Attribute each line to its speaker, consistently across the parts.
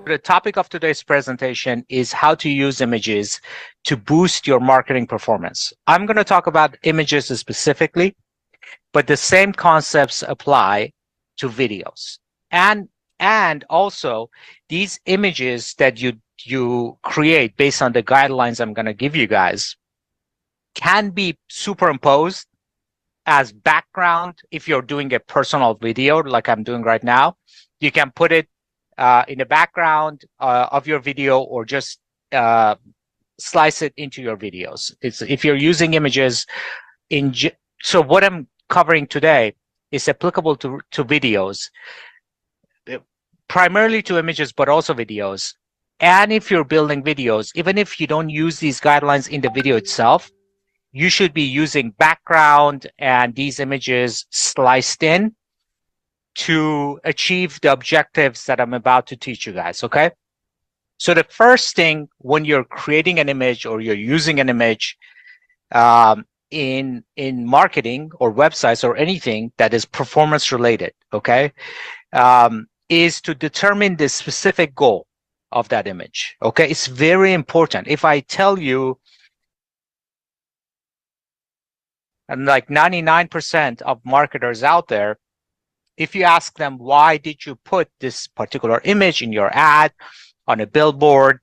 Speaker 1: the topic of today's presentation is how to use images to boost your marketing performance. I'm going to talk about images specifically, but the same concepts apply to videos. And also these images that you create based on the guidelines I'm going to give you guys can be superimposed as background. If you're doing a personal video like I'm doing right now, you can put it in the background of your video, or just slice it into your videos. If you're using images so what I'm covering today is applicable to videos, primarily to images, but also videos. And if you're building videos, even if you don't use these guidelines in the video itself, you should be using background and these images sliced in to achieve the objectives that I'm about to teach you guys, okay? So the first thing when you're creating an image or you're using an image in marketing or websites or anything that is performance related, okay, is to determine the specific goal of that image, okay? It's very important. If I tell you, and like 99% of marketers out there, if you ask them, why did you put this particular image in your ad, on a billboard,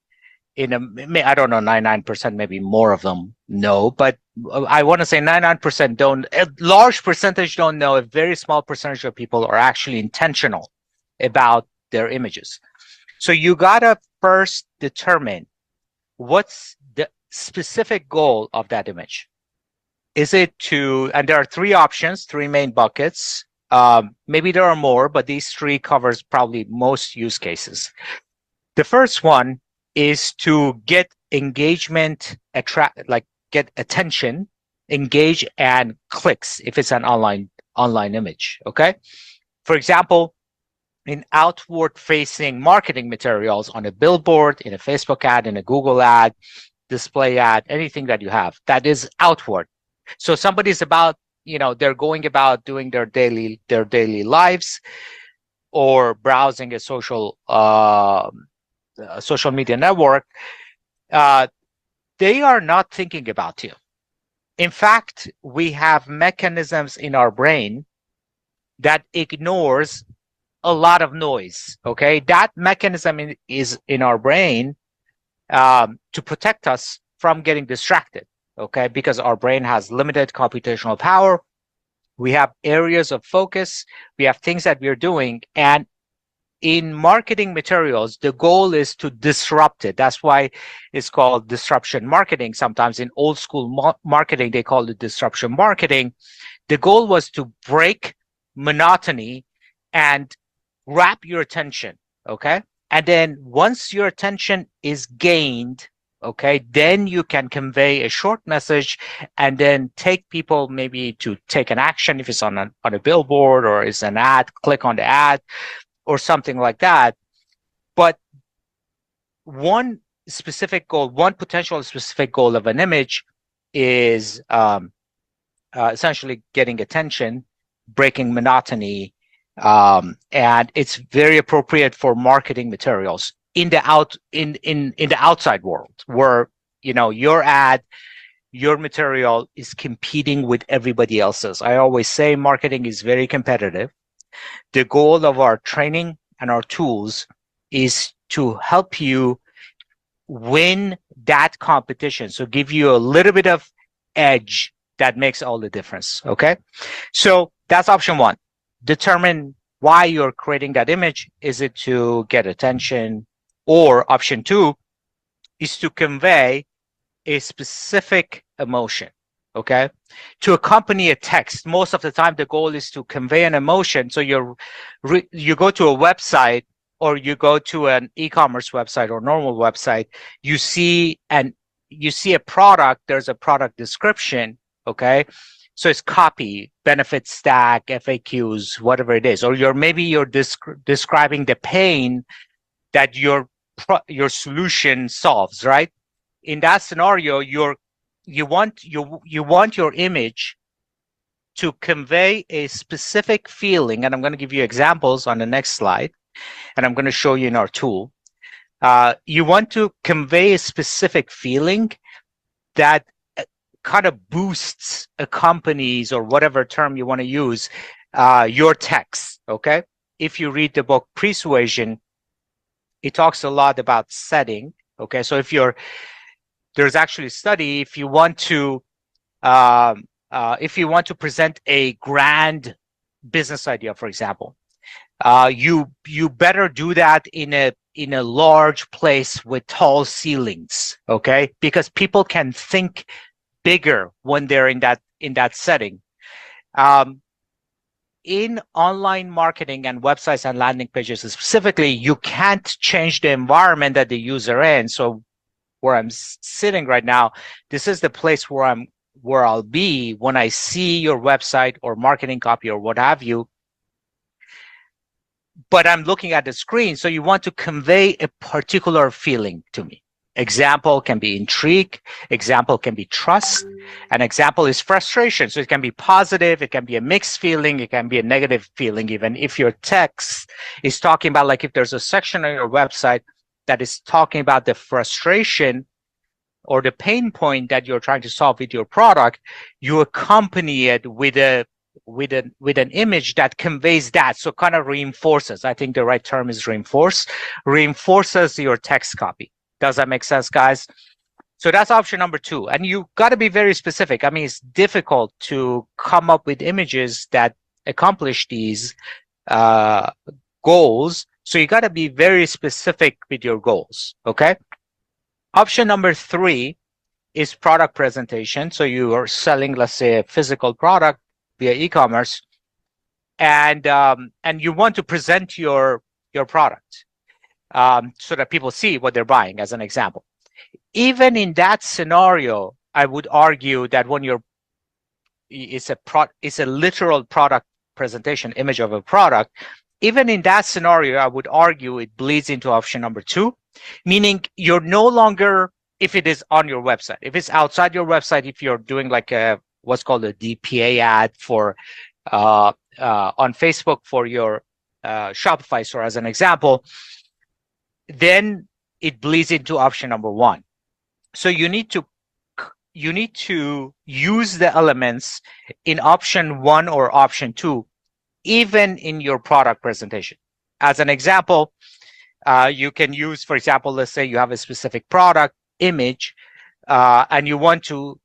Speaker 1: I don't know, 99%, maybe more of them know, but I want to say 99% don't, a large percentage don't know. A very small percentage of people are actually intentional about their images. So you gotta first determine what's the specific goal of that image. Is it to, and there are three options, three main buckets. Maybe there are more, but these three covers probably most use cases. The first one is to get engagement, get attention, engage, and clicks if it's an online image, okay? For example, in outward facing marketing materials on a billboard, in a Facebook ad, in a Google ad, display ad, anything that you have, that is outward. So somebody's about, they're going about doing their daily lives, or browsing a social media network. They are not thinking about you. In fact, we have mechanisms in our brain that ignores a lot of noise, okay? That mechanism is in our brain to protect us from getting distracted, okay? Because our brain has limited computational power. We have areas of focus. We have things that we're doing. And in marketing materials, the goal is to disrupt it. That's why it's called disruption marketing. Sometimes in old school marketing, they call it disruption marketing. The goal was to break monotony and grab your attention, okay? And then once your attention is gained, okay, then you can convey a short message and then take people maybe to take an action if it's on a billboard or it's an ad, click on the ad or something like that. But one specific goal, one potential specific goal of an image is essentially getting attention, breaking monotony, and it's very appropriate for marketing materials in the outside world, where your ad, your material is competing with everybody else's. I always say marketing is very competitive. The goal of our training and our tools is to help you win that competition, so give you a little bit of edge that makes all the difference, okay? So that's option one. Determine why you're creating that image. Is it to get attention? Or option two is to convey a specific emotion, okay? To accompany a text. Most of the time, the goal is to convey an emotion. So you go to a website, or you go to an e-commerce website or normal website, you see a product, there's a product description, okay? So it's copy, benefit stack, FAQs, whatever it is. Or you're describing the pain that your solution solves, right? In that scenario, you want your image to convey a specific feeling, and I'm going to give you examples on the next slide, and I'm going to show you in our tool. You want to convey a specific feeling that kind of boosts, accompanies, or whatever term you want to use, your text. Okay. If you read the book Persuasion, it talks a lot about setting. Okay. So there's actually a study, if you want to present a grand business idea, for example, you better do that in a large place with tall ceilings, okay? Because people can think bigger when they're in that setting. In online marketing and websites and landing pages specifically, you can't change the environment that the user in. So where I'm sitting right now, this is the place where I'll be when I see your website or marketing copy or what have you. But I'm looking at the screen, so you want to convey a particular feeling to me. Example can be intrigue, example can be trust, and example is frustration. So it can be positive, it can be a mixed feeling, it can be a negative feeling, even if your text is talking about, like if there's a section on your website that is talking about the frustration or the pain point that you're trying to solve with your product, you accompany it with an image that conveys that. So kind of reinforces, I think the right term is reinforces your text copy. Does that make sense, guys? So that's option number 2. And you got to be very specific. I mean, it's difficult to come up with images that accomplish these goals. So you got to be very specific with your goals, okay? Option number 3 is product presentation. So you are selling, let's say, a physical product via e-commerce, and you want to present your product so that people see what they're buying, as an example. Even in that scenario, I would argue that when it's a literal product presentation, image of a product, even in that scenario, I would argue it bleeds into option number 2, meaning you're no longer, if it is on your website, if it's outside your website, if you're doing like what's called a DPA ad for on Facebook for your Shopify store, as an example, then it bleeds into option number 1. So you need to use the elements in option 1 or option 2, even in your product presentation. As an example, you can use, for example, let's say you have a specific product image and you want to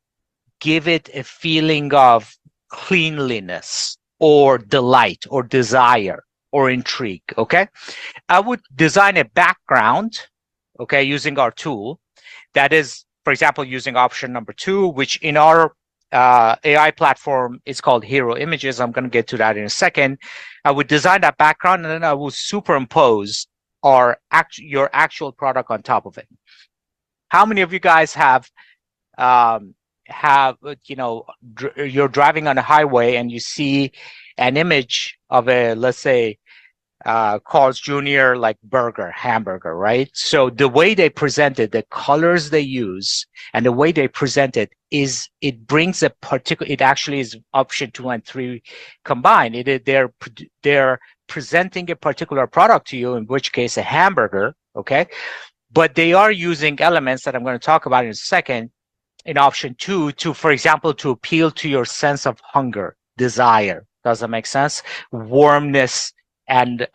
Speaker 1: give it a feeling of cleanliness or delight or desire or intrigue, okay? I would design a background, okay, using our tool that is, for example, using option number 2, which in our AI platform is called Hero Images. I'm going to get to that in a second. I would design that background and then I will superimpose your actual product on top of it. How many of you guys have you're driving on a highway and you see an image of a, let's say, Carl's Jr. like hamburger, right? So the way they present it, the colors they use, and the way they present it it brings a particular. It actually is option 2 and 3 combined. They're presenting a particular product to you, in which case a hamburger, okay? But they are using elements that I'm going to talk about in a second in option 2 to, for example, to appeal to your sense of hunger, desire. Does that make sense? Warmness. And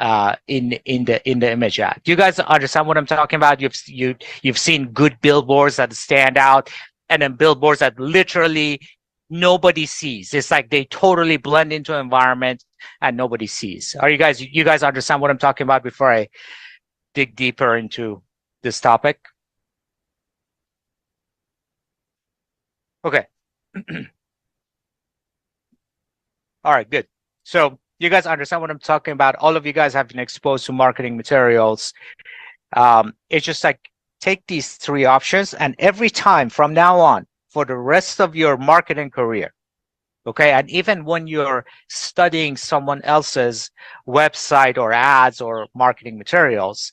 Speaker 1: in the image ad, do you guys understand what I'm talking about? You've seen good billboards that stand out, and then billboards that literally nobody sees. It's like they totally blend into an environment and nobody sees. Are you guys understand what I'm talking about before I dig deeper into this topic? Okay. All right, good. So you guys understand what I'm talking about. All of you guys have been exposed to marketing materials. It's just like, take these 3 options, and every time from now on, for the rest of your marketing career, okay, and even when you're studying someone else's website or ads or marketing materials,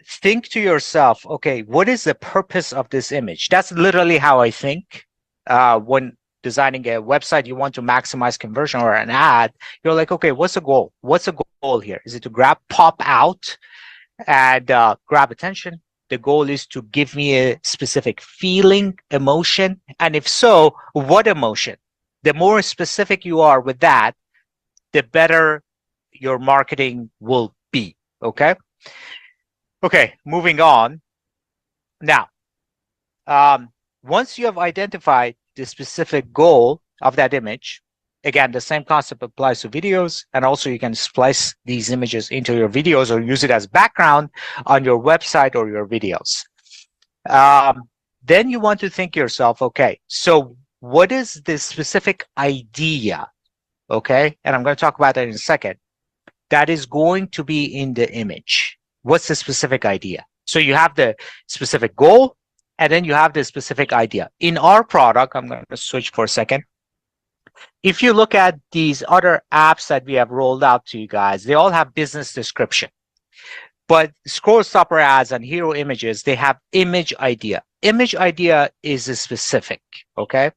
Speaker 1: think to yourself, okay, what is the purpose of this image? That's literally how I think when designing a website. You want to maximize conversion, or an ad, you're like, okay, what's the goal? What's the goal here? Is it to pop out and grab attention. The goal is to give me a specific feeling, emotion, and if so, what emotion? The more specific you are with that, the better your marketing will be. Okay. Okay. Moving on. Now, once you have identified the specific goal of that image, again, the same concept applies to videos, and also you can splice these images into your videos or use it as background on your website or your videos. Then you want to think yourself, okay, so what is the specific idea? Okay, and I'm going to talk about that in a second. That is going to be in the image. What's the specific idea? So you have the specific goal, and then you have the specific idea. In our product, I'm going to switch for a second. If you look at these other apps that we have rolled out to you guys, they all have business description. But Scroll Stopper Ads and Hero Images, they have image idea. Image idea is a specific, okay?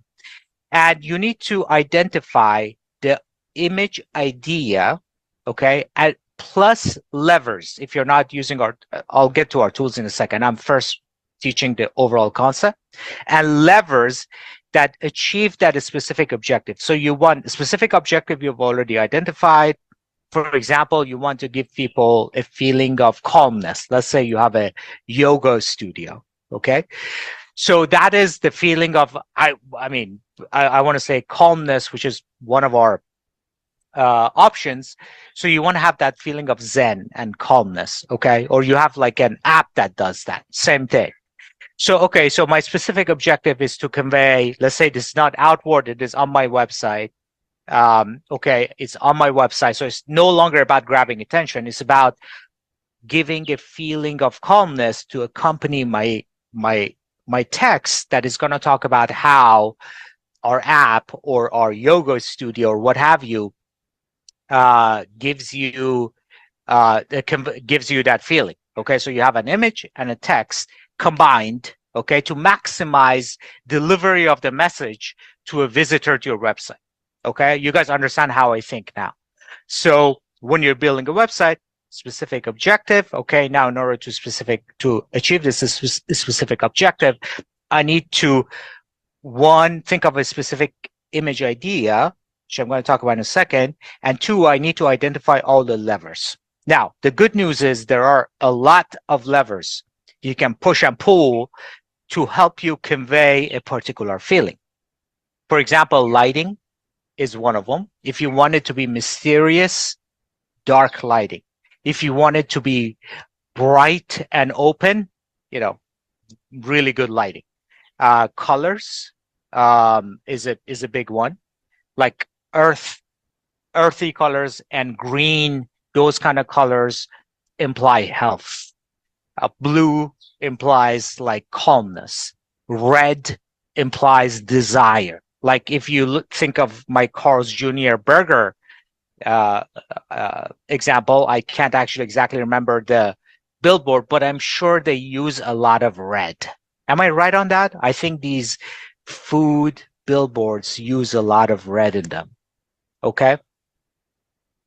Speaker 1: And you need to identify the image idea, okay, at plus levers. If you're not using our, I'll get to our tools in a second. I'm first teaching the overall concept, and levers that achieve that specific objective. So you want a specific objective you've already identified. For example, you want to give people a feeling of calmness. Let's say you have a yoga studio, okay? So that is the feeling of, I want to say calmness, which is one of our options. So you want to have that feeling of Zen and calmness, okay? Or you have like an app that does that, same thing. So, okay, so my specific objective is to convey, let's say this is not outward, it is on my website. Okay, it's on my website. So it's no longer about grabbing attention. It's about giving a feeling of calmness to accompany my text that is going to talk about how our app or our yoga studio or what have you gives you that feeling. Okay, so you have an image and a text combined, okay, to maximize delivery of the message to a visitor to your website. Okay, you guys understand how I think now. So when you're building a website, specific objective, okay, now in order to achieve this specific objective, I need to, one, think of a specific image idea, which I'm going to talk about in a second, and two, I need to identify all the levers. Now, the good news is there are a lot of levers you can push and pull to help you convey a particular feeling. For example, lighting is one of them. If you want it to be mysterious, dark lighting. If you want it to be bright and open, really good lighting. Colors is a big one, like earthy colors and green. Those kind of colors imply health. Blue implies like calmness. Red implies desire. Like if you think of my Carl's Jr. burger example, I can't actually exactly remember the billboard, but I'm sure they use a lot of red. Am I right on that? I think these food billboards use a lot of red in them. Okay.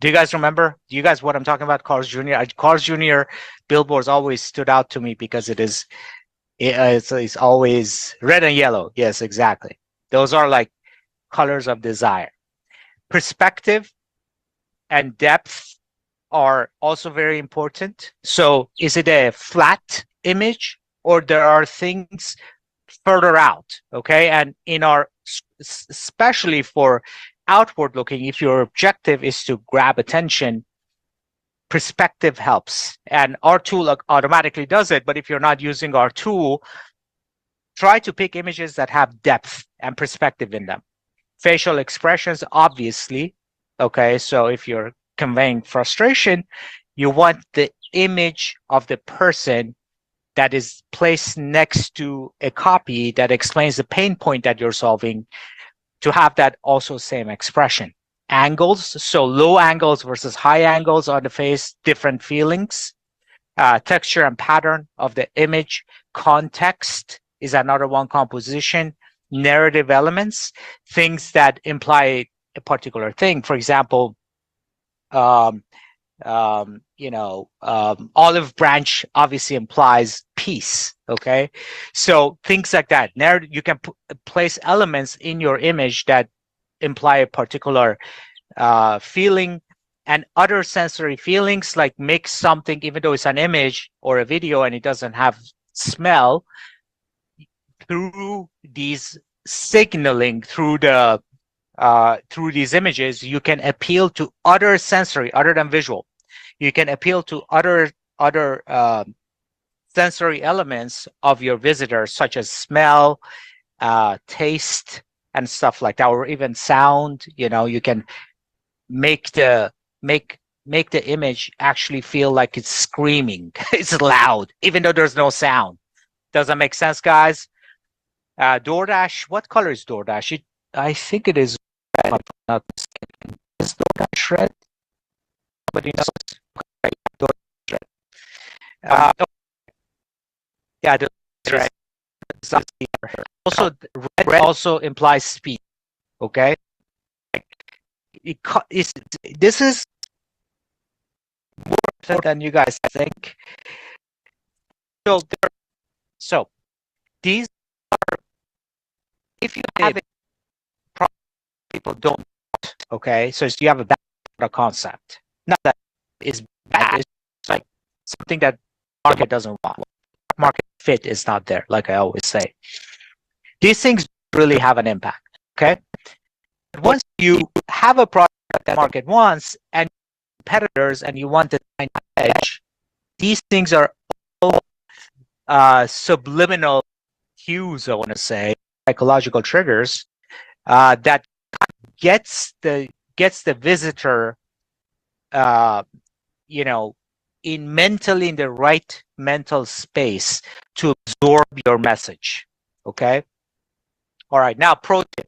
Speaker 1: Do you guys remember? Do you guys what I'm talking about? Carl's Jr. Carl's Jr. billboards always stood out to me because it's always red and yellow. Yes, exactly. Those are like colors of desire. Perspective and depth are also very important. So is it a flat image or there are things further out? Okay. And especially for outward looking, if your objective is to grab attention, perspective helps. And our tool automatically does it. But if you're not using our tool, try to pick images that have depth and perspective in them. Facial expressions, obviously. Okay, so if you're conveying frustration, you want the image of the person that is placed next to a copy that explains the pain point that you're solving to have that also same expression. Angles, so low angles versus high angles on the face, different feelings. Texture and pattern of the image. Context is another one. Composition. Narrative elements, things that imply a particular thing. For example, Olive branch obviously implies peace. Okay, so things like that. Now you can place elements in your image that imply a particular feeling, and other sensory feelings, like make something, even though it's an image or a video and it doesn't have smell, through these signaling, through these images, you can appeal to other sensory, other than visual. You can appeal to other sensory elements of your visitor, such as smell, taste, and stuff like that, or even sound. You can make the image actually feel like it's screaming. It's loud, even though there's no sound. Does that make sense, guys? DoorDash, what color is DoorDash? I think it is red, if I'm not mistaken. Is DoorDash red? Nobody knows. Okay, DoorDash red. Yeah, DoorDash red. Also, red also implies speed. Okay, this is more important than you guys think. So these are, if you have it, people don't. Okay, so you have a bad concept. Not that it's bad. It's like something that market doesn't want. Market fit is not there, like I always say. These things really have an impact. Okay, but once you have a product that market wants and competitors, and you want the edge, these things are all subliminal cues, I want to say, psychological triggers that gets the visitor, in the right mental space to absorb your message. Okay. All right. Now, pro tip.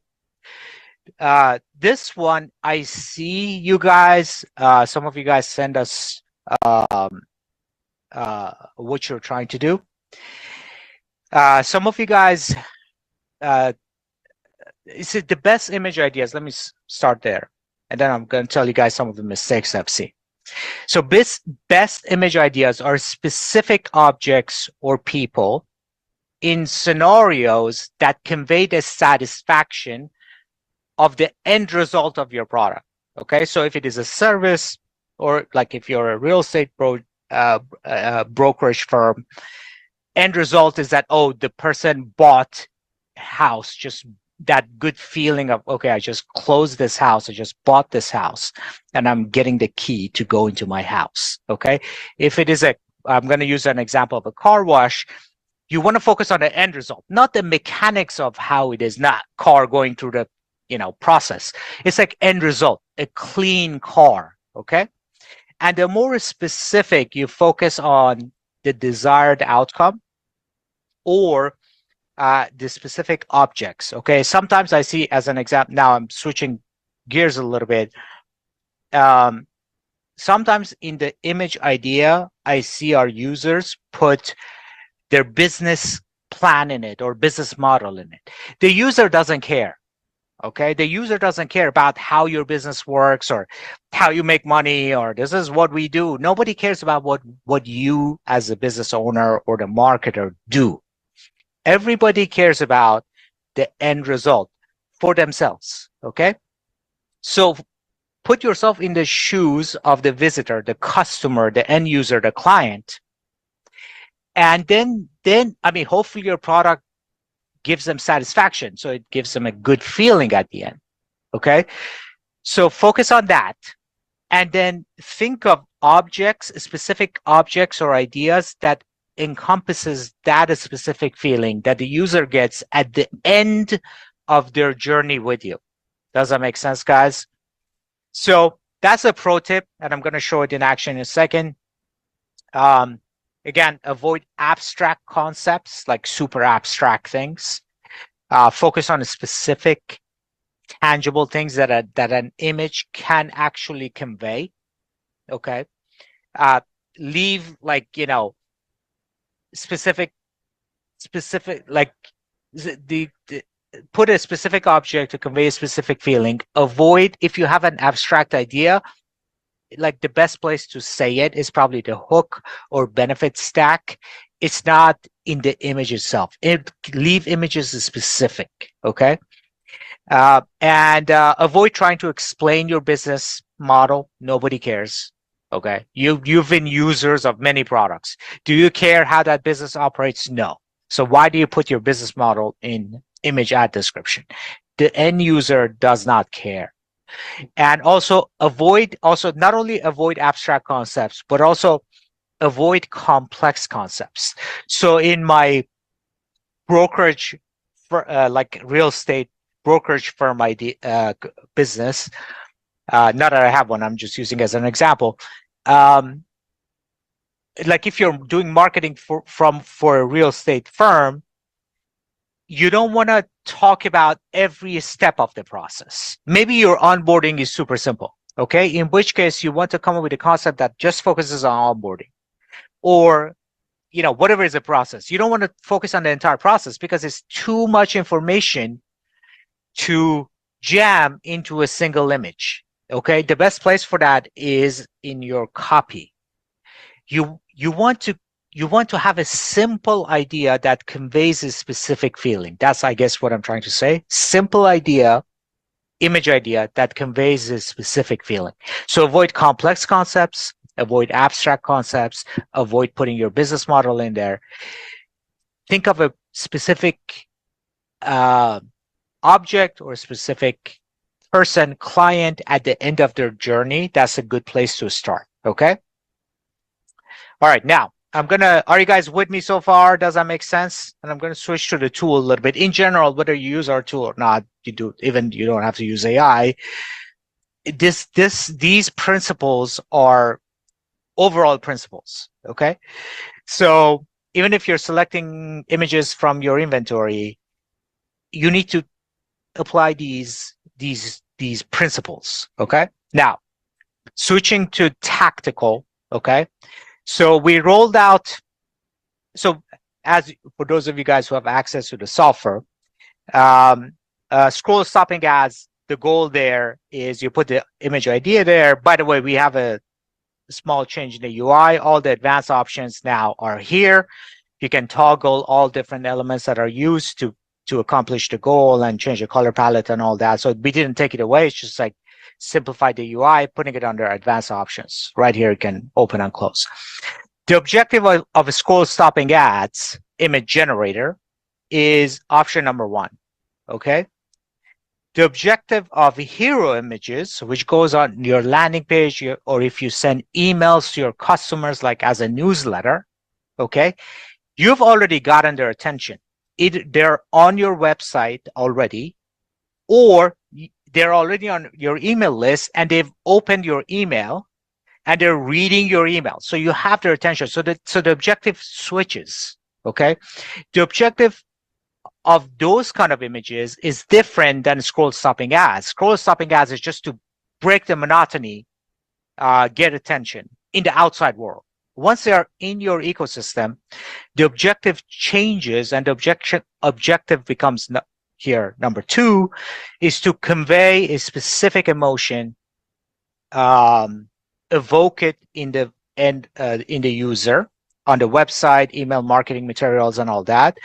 Speaker 1: This one, I see you guys. Some of you guys send us what you're trying to do. Some of you guys, is it the best image ideas? Let me start there, and then I'm going to tell you guys some of the mistakes I've seen. So best image ideas are specific objects or people in scenarios that convey the satisfaction of the end result of your product. Okay, so if it is a service, or like if you're a real estate brokerage firm, end result is that, oh, the person bought a house, just that good feeling of, okay, I just closed this house, I just bought this house, and I'm getting the key to go into my house. Okay, if it is I'm going to use an example of a car wash, you want to focus on the end result, not the mechanics of how it is, not car going through the process. It's like end result, a clean car. Okay, and the more specific you focus on the desired outcome, or the specific objects. Okay, sometimes I see, as an example, now I'm switching gears a little bit. Sometimes in the image idea, I see our users put their business plan in it, or business model in it. The user doesn't care. Okay, the user doesn't care about how your business works, or how you make money, or this is what we do. Nobody cares about what you as a business owner or the marketer do. Everybody cares about the end result for themselves. Okay, so put yourself in the shoes of the visitor, the customer, the end user, the client, and then I mean, hopefully your product gives them satisfaction, so it gives them a good feeling at the end. Okay, so focus on that, and then think of objects, specific objects or ideas that encompasses that specific feeling that the user gets at the end of their journey with you. Does that make sense, guys? So that's a pro tip, and I'm going to show it in action in a second. Again, avoid abstract concepts, like super abstract things. Focus on specific, tangible things that an image can actually convey. Okay. Leave, like, specific, like the put a specific object to convey a specific feeling. Avoid, if you have an abstract idea, like the best place to say it is probably the hook or benefit stack. It's not in the image itself. Leave images specific, okay? And avoid trying to explain your business model. Nobody cares. Okay. You've been users of many products. Do you care how that business operates? No. So why do you put your business model in image ad description? The end user does not care. And also not only avoid abstract concepts, but also avoid complex concepts. So in my brokerage, like real estate brokerage firm business, not that I have one, I'm just using as an example. Like if you're doing marketing for a real estate firm, you don't want to talk about every step of the process. Maybe your onboarding is super simple, okay? In which case you want to come up with a concept that just focuses on onboarding, or whatever is the process. You don't want to focus on the entire process because it's too much information to jam into a single image. Okay, the best place for that is in your copy. You want to have a simple idea that conveys a specific feeling. That's, I guess, what I'm trying to say. Simple idea, image idea that conveys a specific feeling. So avoid complex concepts, avoid abstract concepts, avoid putting your business model in there. Think of a specific object or a specific person, client at the end of their journey. That's a good place to start. Okay. All right. Now are you guys with me so far? Does that make sense? And I'm going to switch to the tool a little bit. In general, whether you use our tool or not, you don't have to use AI. These principles are overall principles. Okay. So even if you're selecting images from your inventory, you need to apply these principles. Okay. Now, switching to tactical. Okay. So we rolled out. So as for those of you guys who have access to the software, scroll stopping ads, the goal there is you put the image idea there. By the way, we have a small change in the UI. All the advanced options now are here. You can toggle all different elements that are used to accomplish the goal and change the color palette and all that. So we didn't take it away. It's just like simplify the UI, putting it under advanced options. Right here, you can open and close. The objective of a scroll stopping ads image generator is option number 1. Okay. The objective of hero images, which goes on your landing page, or if you send emails to your customers, like as a newsletter, okay, you've already gotten their attention. Either they're on your website already, or they're already on your email list and they've opened your email and they're reading your email. So you have their attention. So the objective switches. Okay. The objective of those kind of images is different than scroll stopping ads. Scroll stopping ads is just to break the monotony, get attention in the outside world. Once they are in your ecosystem, the objective changes, and the objective becomes here number 2 is to convey a specific emotion, evoke it in the user on the website, email marketing materials, and all that,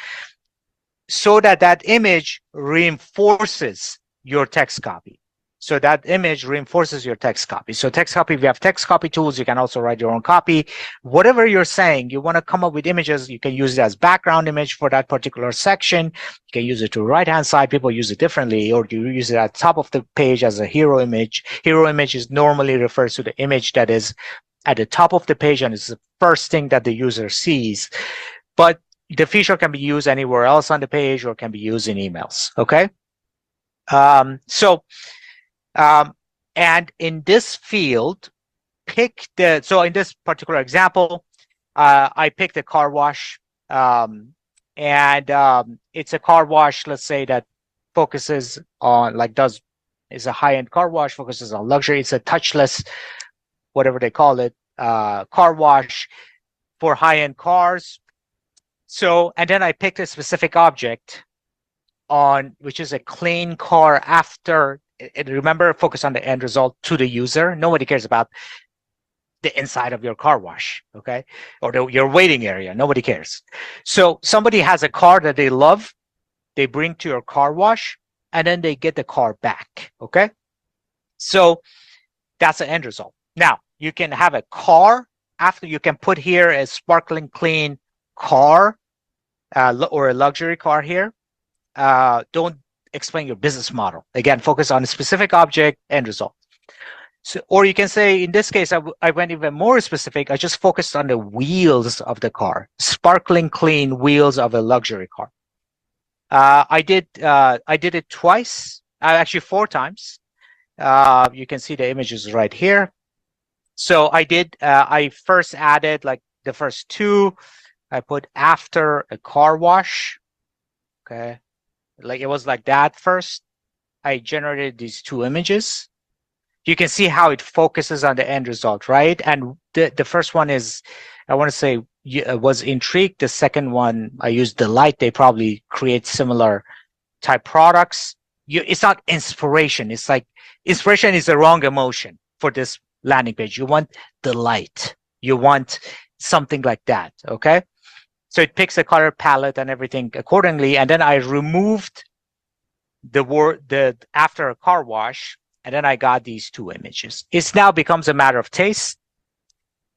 Speaker 1: so that image reinforces your text copy. So that image reinforces your text copy. So text copy, we have text copy tools. You can also write your own copy. Whatever you're saying, you want to come up with images. You can use it as background image for that particular section. You can use it to right-hand side. People use it differently, or you use it at the top of the page as a hero image. Hero image is normally refers to the image that is at the top of the page and is the first thing that the user sees. But the feature can be used anywhere else on the page or can be used in emails. Okay. And in this field, so in this particular example, I picked a car wash, and it's a car wash, let's say, that focuses on, is a high-end car wash, focuses on luxury. It's a touchless, whatever they call it, car wash for high-end cars. So, and then I picked a specific object which is a clean car after. Remember, focus on the end result to the user. Nobody cares about the inside of your car wash, okay? Or your waiting area. Nobody cares. So somebody has a car that they love, they bring to your car wash, and then they get the car back, okay? So that's the end result. Now, you can have a car after, you can put here a sparkling clean car or a luxury car here. Don't explain your business model. Again, focus on a specific object, end result. So, or you can say, in this case, I went even more specific. I just focused on the wheels of the car, sparkling clean wheels of a luxury car. I did it twice, actually 4 times. You can see the images right here. So I first added like the first 2. I put after a car wash. Okay. Like it was like that first. I generated these 2 images. You can see how it focuses on the end result, right? And the first one is, I want to say, was intrigued. The second one, I used delight. They probably create similar type products. It's not inspiration. It's like inspiration is the wrong emotion for this landing page. You want delight. You want something like that, okay? So it picks a color palette and everything accordingly. And then I removed the after a car wash, and then I got these 2 images. It now becomes a matter of taste.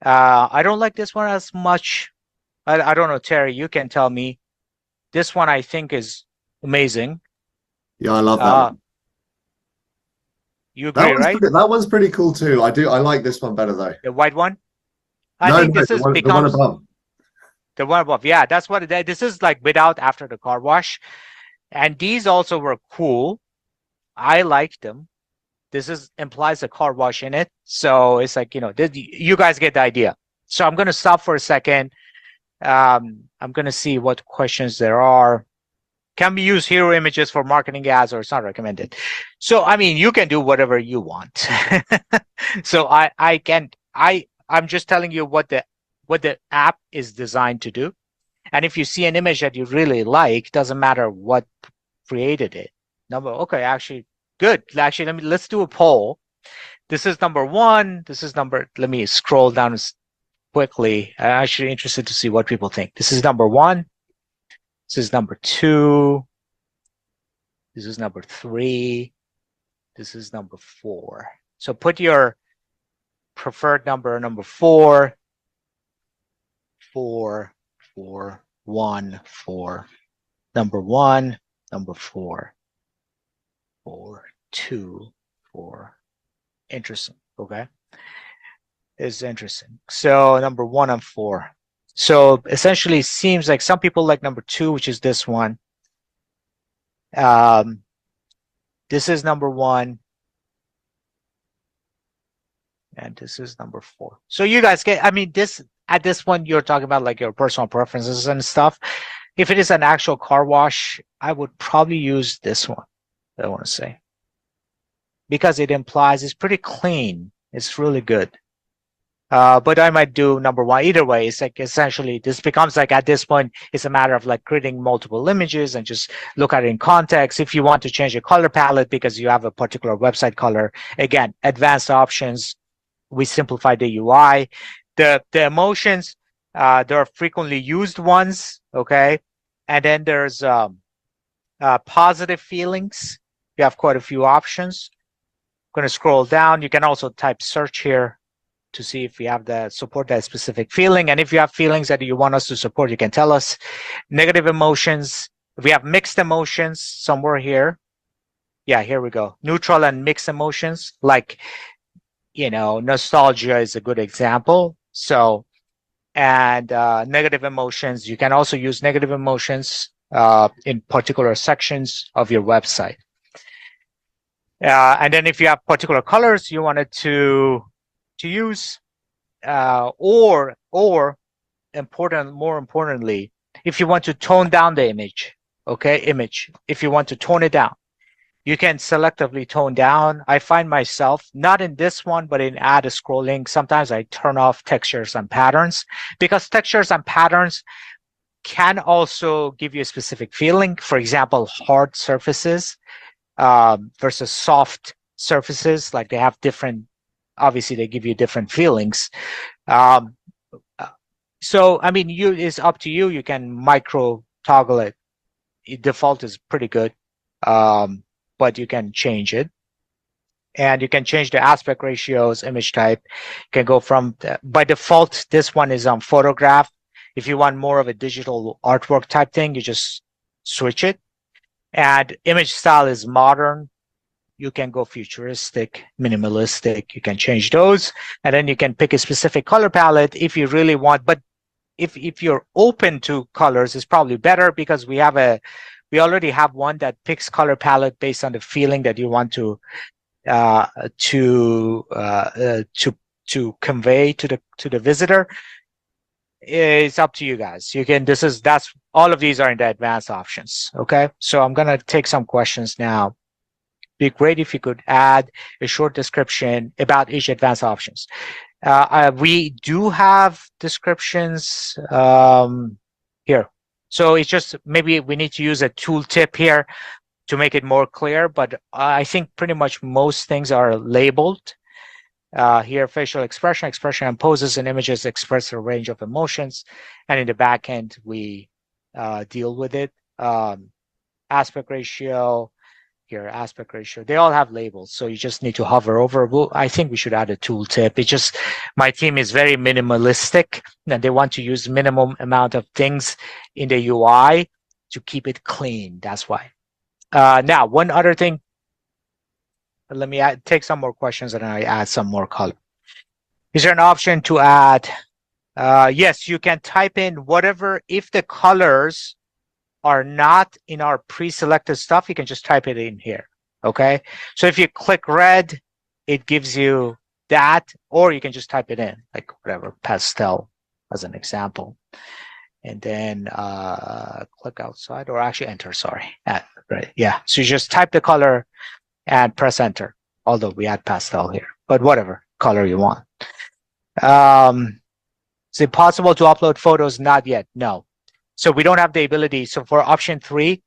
Speaker 1: I don't like this one as much. I don't know, Terry, you can tell me. This one I think is amazing.
Speaker 2: Yeah, I love that one.
Speaker 1: You agree, right?
Speaker 2: That one's pretty cool too. I like this one better though.
Speaker 1: The white one? I think this is
Speaker 2: the one above.
Speaker 1: The one above. Yeah, that's what this is like without after the car wash. And these also were cool. I liked them. This implies a car wash in it. So it's like, you guys get the idea. So I'm going to stop for a second. I'm going to see what questions there are. Can we use hero images for marketing ads, or it's not recommended? So, I mean, you can do whatever you want. So I'm just telling you what the app is designed to do. And if you see an image that you really like, doesn't matter what created it. Okay, actually, good. Actually, let's do a poll. This is number 1. Let me scroll down quickly. I'm actually interested to see what people think. This is number 1. This is number 2. This is number 3. This is number 4. So put your preferred number 4. 4, 4, 1, 4. Number 1, number 4. 4, 2, 4. Interesting. Okay. It's interesting. So number 1 and 4. So essentially, it seems like some people like number 2, which is this one. This is number 1. And this is number 4. So you guys at this point, you're talking about like your personal preferences and stuff. If it is an actual car wash, I would probably use this one, I want to say. Because it implies it's pretty clean. It's really good. But I might do number 1. Either way, it's like essentially this becomes like at this point, it's a matter of like creating multiple images and just look at it in context. If you want to change a color palette because you have a particular website color, again, advanced options, we simplify the UI. The emotions, there are frequently used ones, okay? And then there's positive feelings. You have quite a few options. I'm going to scroll down. You can also type search here to see if we have the support that specific feeling. And if you have feelings that you want us to support, you can tell us. Negative emotions. If we have mixed emotions somewhere here. Yeah, here we go. Neutral and mixed emotions. Like, nostalgia is a good example. So, and negative emotions, you can also use negative emotions in particular sections of your website. And then if you have particular colors you wanted to use, or more importantly, if you want to tone down the image, if you want to tone it down, you can selectively tone down. I find myself, not in this one, but in add scrolling, sometimes I turn off textures and patterns, because textures and patterns can also give you a specific feeling. For example, hard surfaces versus soft surfaces, like they have different obviously they give you different feelings. So I mean, it's up to you. You can micro toggle it. Default is pretty good, but you can change it. And you can change the aspect ratios, image type. You can go from, by default, this one is on photograph. If you want more of a digital artwork type thing, you just switch it. And image style is modern. You can go futuristic, minimalistic. You can change those. And then you can pick a specific color palette if you really want. But if you're open to colors, it's probably better, because we already have one that picks color palette based on the feeling that you want to convey to the visitor. It's up to you guys. You can, that's all of these are in the advanced options. Okay, so I'm gonna take some questions now. Be great if you could add a short description about each advanced options. We do have descriptions here, so it's just maybe we need to use a tooltip here to make it more clear, but I think pretty much most things are labeled. Here, facial expression and poses and images express a range of emotions, and in the back end, we deal with it. Aspect ratio, here, aspect ratio, they all have labels, so you just need to hover over. I think we should add a tooltip. It's just, my team is very minimalistic, and they want to use minimum amount of things in the UI to keep it clean. That's why. Now, one other thing, let me take some more questions and I add some more color. Is there an option to add? Yes, you can type in whatever. If the colors are not in our pre-selected stuff, you can just type it in here. Okay, so if you click red, it gives you that, or you can just type it in, like whatever, pastel as an example. And then click outside, or actually enter, sorry. Right, yeah, so you just type the color and press enter, although we add pastel here, but whatever color you want. Is it possible to upload photos? Not yet, no. So we don't have the ability. So for option 3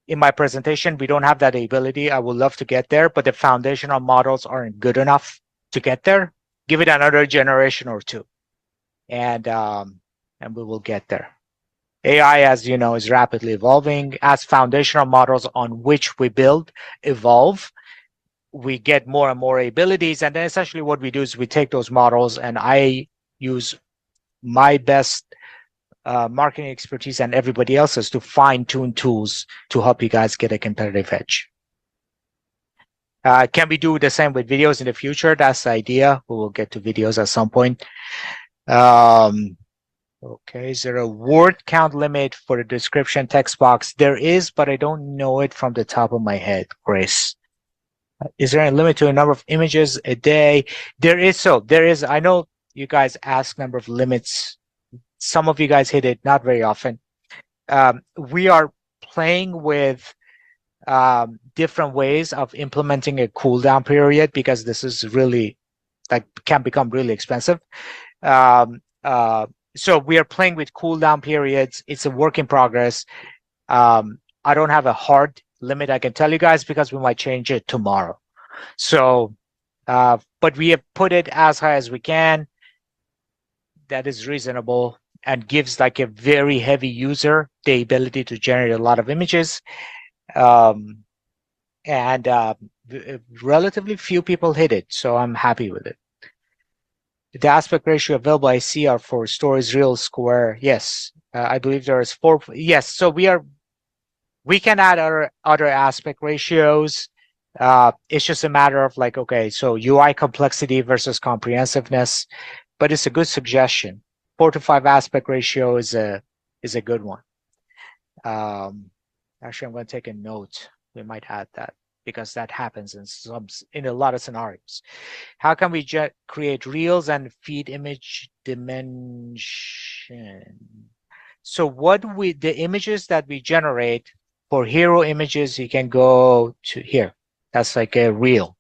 Speaker 1: in my presentation, we don't have that ability. I would love to get there, but the foundational models aren't good enough to get there. Give it another generation or two, and we will get there. AI, as you know, is rapidly evolving. As foundational models on which we build evolve, we get more and more abilities. And then essentially what we do is we take those models, and I use my best marketing expertise and everybody else's to fine-tune tools to help you guys get a competitive edge. Can we do the same with videos in the future? That's the idea. We will get to videos at some point. Okay, is there a word count limit for the description text box? There is, but I don't know it from the top of my head, Grace. Is there a limit to a number of images a day? There is. So there is. I know you guys ask number of limits. Some of you guys hit it, not very often. We are playing with different ways of implementing a cooldown period, because this is really, like, can become really expensive. So we are playing with cooldown periods. It's a work in progress. I don't have a hard limit I can tell you guys, because we might change it tomorrow. So, but we have put it as high as we can. That is reasonable and gives like a very heavy user the ability to generate a lot of images. And relatively few people hit it, so I'm happy with it. The aspect ratio available I see are for stories, real, square. Yes, I believe there is 4. Yes, so we can add other aspect ratios. It's just a matter of like, okay, so UI complexity versus comprehensiveness, but it's a good suggestion. 4 to 5 aspect ratio is a good one. Actually, I'm going to take a note. We might add that, because that happens in a lot of scenarios. How can we create reels and feed image dimension? So the images that we generate for hero images, you can go to here. That's like a reel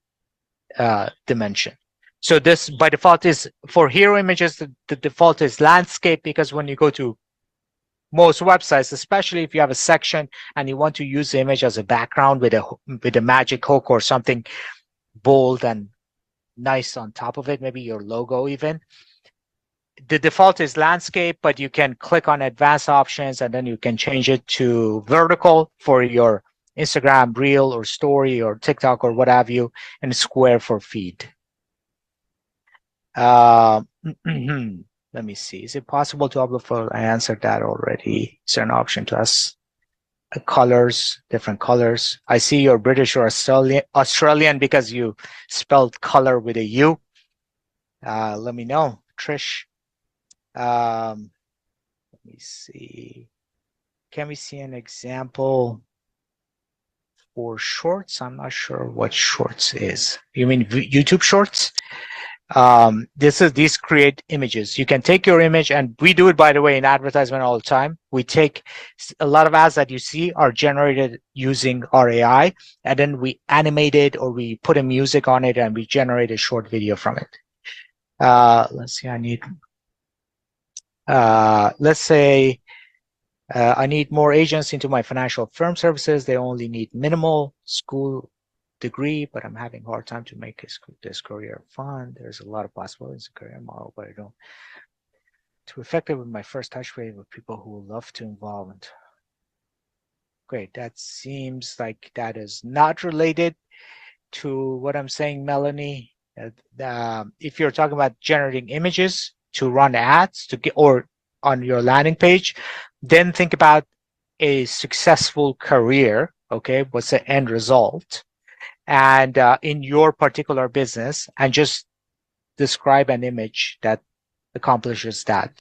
Speaker 1: dimension. So this by default is for hero images. The default is landscape, because when you go to most websites, especially if you have a section and you want to use the image as a background with a magic hook or something bold and nice on top of it, maybe your logo even. The default is landscape, but you can click on advanced options and then you can change it to vertical for your Instagram reel or story or TikTok or what have you, and square for feed. Let me see. Is it possible to upload photo? I answered that already. Is there an option to us? Colors, different colors. I see you're British or Australian because you spelled color with a U. Let me know, Trish. Let me see. Can we see an example for shorts? I'm not sure what shorts is. You mean YouTube shorts? These create images. You can take your image, and we do it, by the way, in advertisement all the time. We take a lot of ads that you see are generated using our AI, and then we animate it or we put a music on it and we generate a short video from it. Let's see, I need, let's say, I need more agents into my financial firm services. They only need minimal school degree, but I'm having a hard time to make this career fun. There's a lot of possibilities in career model, but I don't too effective with my first touch rate with people who love to involve. And great, that seems like that is not related to what I'm saying, Melanie. If you're talking about generating images to run ads to get or on your landing page, then think about a successful career. Okay, what's the end result? And in your particular business, and just describe an image that accomplishes that.